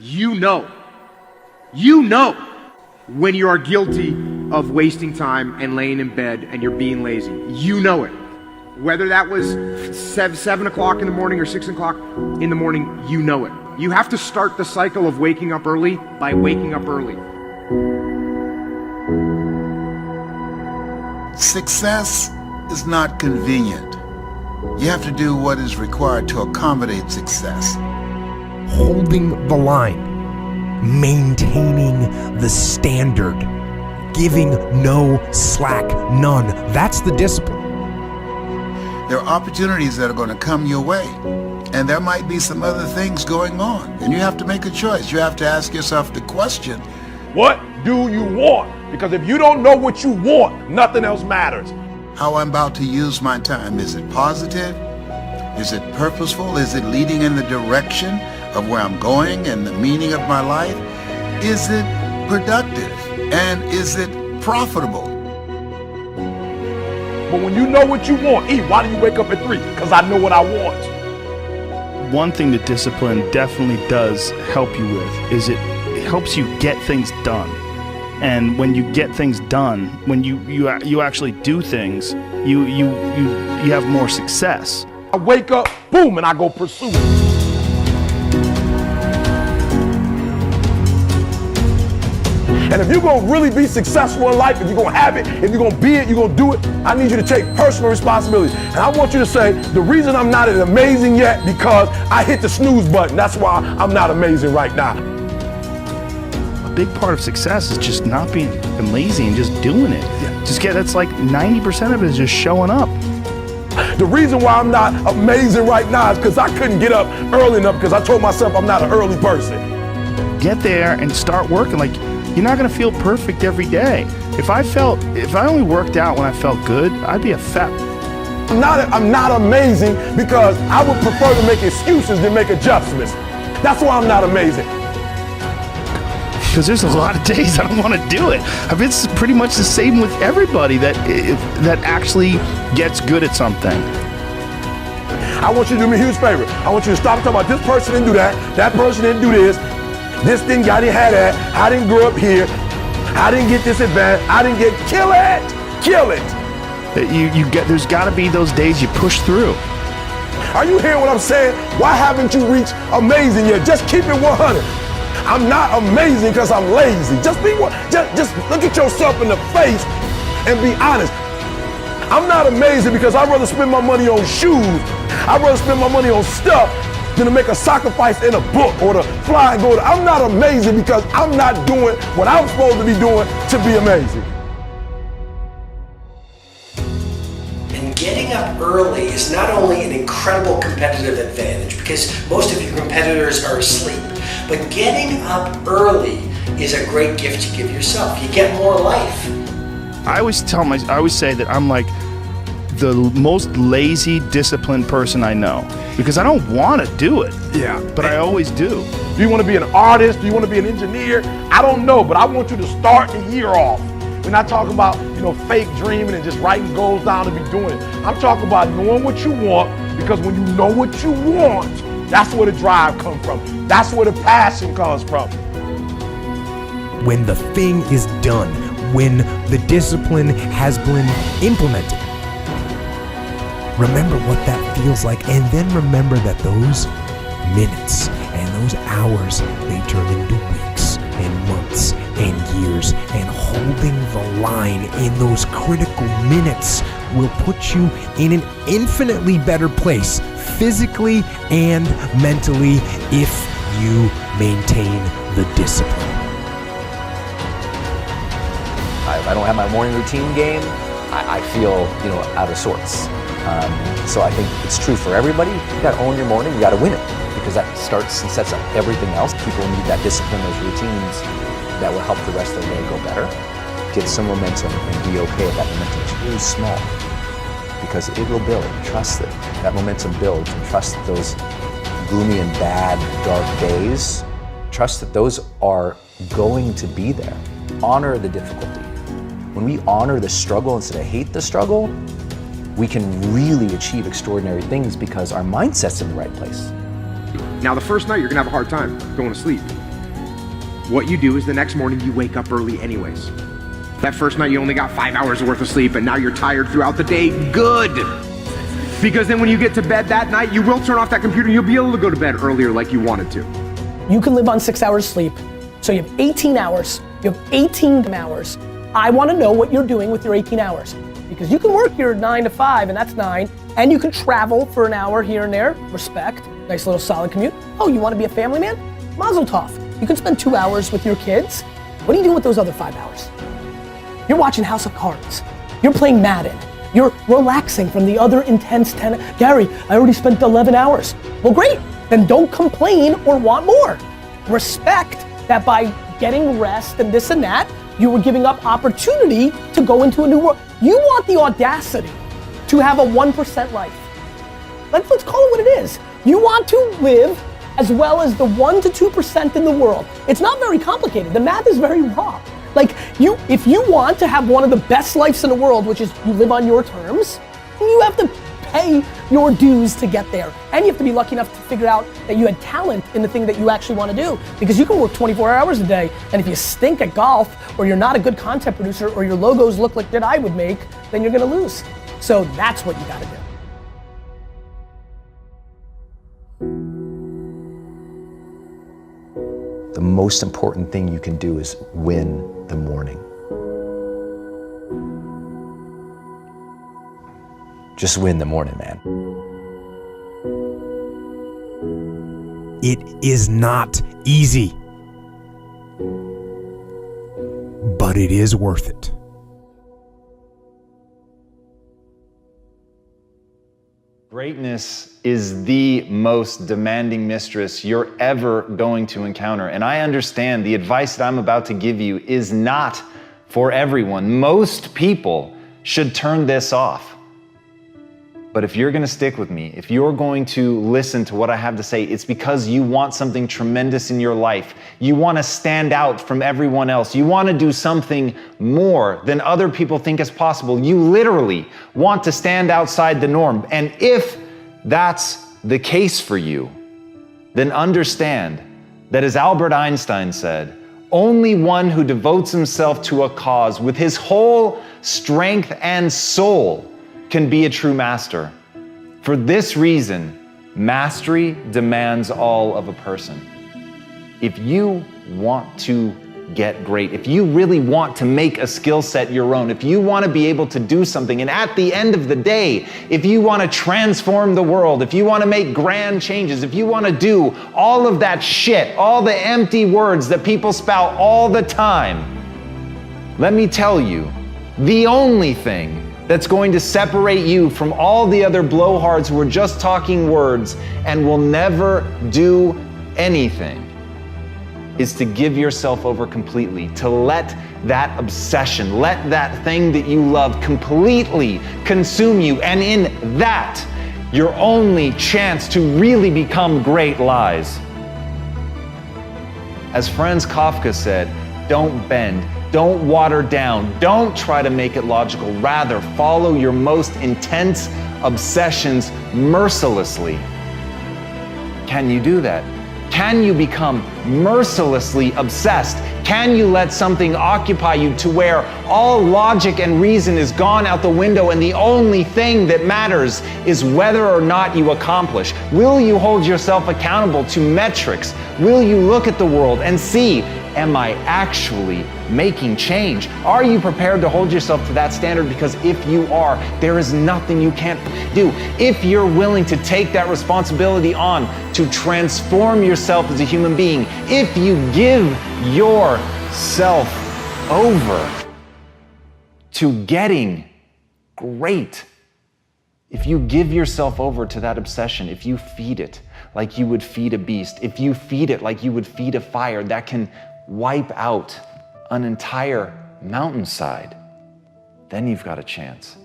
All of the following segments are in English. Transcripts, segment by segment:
You know when you are guilty of wasting time and laying in bed and you're being lazy. You know it. Whether that was 7 o'clock in the morning or 6 o'clock in the morning, you know it. You have to start the cycle of waking up early by waking up early. Success is not convenient. You have to do what is required to accommodate success. Holding the line, maintaining the standard, giving no slack, none. That's the discipline. There are opportunities that are going to come your way, and there might be some other things going on, and you have to make a choice. You have to ask yourself the question, what do you want? Because if you don't know what you want, nothing else matters. how I'm about to use my time. Is it positive? Is it purposeful? Is it leading in the direction of where I'm going and the meaning of my life? Is it productive? And is it profitable? But when you know what you want, why do you wake up at 3? Because I know what I want. One thing that discipline definitely does help you with is it helps you get things done. And when you get things done, when you actually do things, you have more success. I wake up, boom, and I go pursue it. And if you're gonna really be successful in life, if you're gonna have it, if you're gonna be it, you're gonna do it, I need you to take personal responsibility. And I want you to say, the reason I'm not amazing yet, because I hit the snooze button. That's why I'm not amazing right now. A big part of success is just not being lazy and just doing it. That's like 90% of it is just showing up. The reason why I'm not amazing right now is because I couldn't get up early enough, because I told myself I'm not an early person. Get there and start working. Like, you're not gonna feel perfect every day. If I only worked out when I felt good, I'd be a fat. I'm not amazing because I would prefer to make excuses than make adjustments. That's why I'm not amazing. Because there's a lot of days I don't want to do it. It's pretty much the same with everybody that actually gets good at something. I want you to do me a huge favor. I want you to stop talking about this person didn't do that person didn't do this didn't, I didn't have that, I didn't grow up here, I didn't get this advantage, I didn't get, kill it. There's got to be those days you push through. Are you hearing what I'm saying? Why haven't you reached amazing yet? Just keep it 100. I'm not amazing because I'm lazy. Just look at yourself in the face and be honest. I'm not amazing because I'd rather spend my money on shoes. I'd rather spend my money on stuff than to make a sacrifice in a book or to fly and go to. I'm not amazing because I'm not doing what I'm supposed to be doing to be amazing. And getting up early is not only an incredible competitive advantage because most of your competitors are asleep, but getting up early is a great gift you give yourself. You get more life. I always say that I'm like the most lazy, disciplined person I know because I don't want to do it. Yeah. But I always do. Do you want to be an artist? Do you want to be an engineer? I don't know, but I want you to start the year off. We're not talking about, fake dreaming and just writing goals down to be doing it. I'm talking about knowing what you want, because when you know what you want, that's where the drive comes from. That's where the passion comes from. When the thing is done, when the discipline has been implemented, remember what that feels like, and then remember that those minutes and those hours, they turn into weeks and months and years, and holding the line in those critical minutes will put you in an infinitely better place, physically and mentally, if you maintain the discipline. I don't have my morning routine game, I feel out of sorts. So I think it's true for everybody. You got to own your morning, you got to win it, because that starts and sets up everything else. People need that discipline, those routines that will help the rest of the day go better. Get some momentum and be okay if that momentum is really small, because it will build. Trust that momentum builds, and trust that those gloomy and bad, dark days, trust that those are going to be there. Honor the difficulty. When we honor the struggle instead of hate the struggle, we can really achieve extraordinary things because our mindset's in the right place. Now, the first night, you're going to have a hard time going to sleep. what you do is the next morning you wake up early anyways. That first night you only got 5 hours worth of sleep and now you're tired throughout the day. Good. Because then when you get to bed that night, you will turn off that computer and you'll be able to go to bed earlier like you wanted to. You can live on 6 hours sleep. So you have 18 hours. You have 18 hours. I want to know what you're doing with your 18 hours. Because you can work your 9 to 5 and that's 9. And you can travel for an hour here and there. Respect. Nice little solid commute. Oh, you want to be a family man? Mazel tov. You can spend 2 hours with your kids. What are you doing with those other 5 hours? You're watching House of Cards. You're playing Madden. You're relaxing from the other intense 10. Gary, I already spent 11 hours. Well, great. Then don't complain or want more. Respect that by getting rest and this and that, you were giving up opportunity to go into a new world. You want the audacity to have a 1% life. Let's call it what it is. You want to live as well as the 1 to 2% in the world. It's not very complicated. The math is very raw. Like if you want to have one of the best lives in the world, which is you live on your terms, you have to pay your dues to get there. And you have to be lucky enough to figure out that you had talent in the thing that you actually want to do. Because you can work 24 hours a day, and if you stink at golf, or you're not a good content producer, or your logos look like that I would make, then you're gonna lose. So that's what you gotta do. The most important thing you can do is win the morning. Just win the morning, man. It is not easy, but it is worth it. Greatness is the most demanding mistress you're ever going to encounter. And I understand the advice that I'm about to give you is not for everyone. Most people should turn this off. But if you're gonna stick with me, if you're going to listen to what I have to say, it's because you want something tremendous in your life. You wanna stand out from everyone else. You wanna do something more than other people think is possible. You literally want to stand outside the norm. And if that's the case for you, then understand that, as Albert Einstein said, only one who devotes himself to a cause with his whole strength and soul can be a true master. For this reason, mastery demands all of a person. If you want to get great, if you really want to make a skill set your own, if you want to be able to do something, and at the end of the day, if you want to transform the world, if you want to make grand changes, if you want to do all of that shit, all the empty words that people spout all the time, let me tell you, the only thing that's going to separate you from all the other blowhards who are just talking words and will never do anything is to give yourself over completely, to let that obsession, let that thing that you love completely consume you. And in that, your only chance to really become great lies. As Franz Kafka said, don't bend. Don't water down. Don't try to make it logical. Rather, follow your most intense obsessions mercilessly. Can you do that? Can you become mercilessly obsessed? Can you let something occupy you to where all logic and reason is gone out the window and the only thing that matters is whether or not you accomplish? Will you hold yourself accountable to metrics? Will you look at the world and see, am I actually making change? Are you prepared to hold yourself to that standard? Because if you are, there is nothing you can't do. If you're willing to take that responsibility on to transform yourself as a human being, if you give yourself over to getting great, if you give yourself over to that obsession, if you feed it like you would feed a beast, if you feed it like you would feed a fire that can wipe out an entire mountainside, then you've got a chance.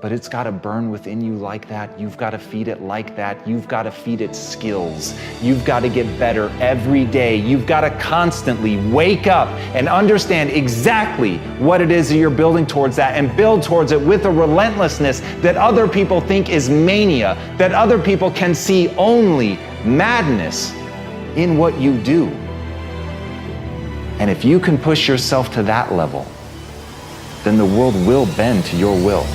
But it's got to burn within you like that. You've got to feed it like that. You've got to feed it skills. You've got to get better every day. You've got to constantly wake up and understand exactly what it is that you're building towards that, and build towards it with a relentlessness that other people think is mania, that other people can see only madness in what you do. And if you can push yourself to that level, then the world will bend to your will.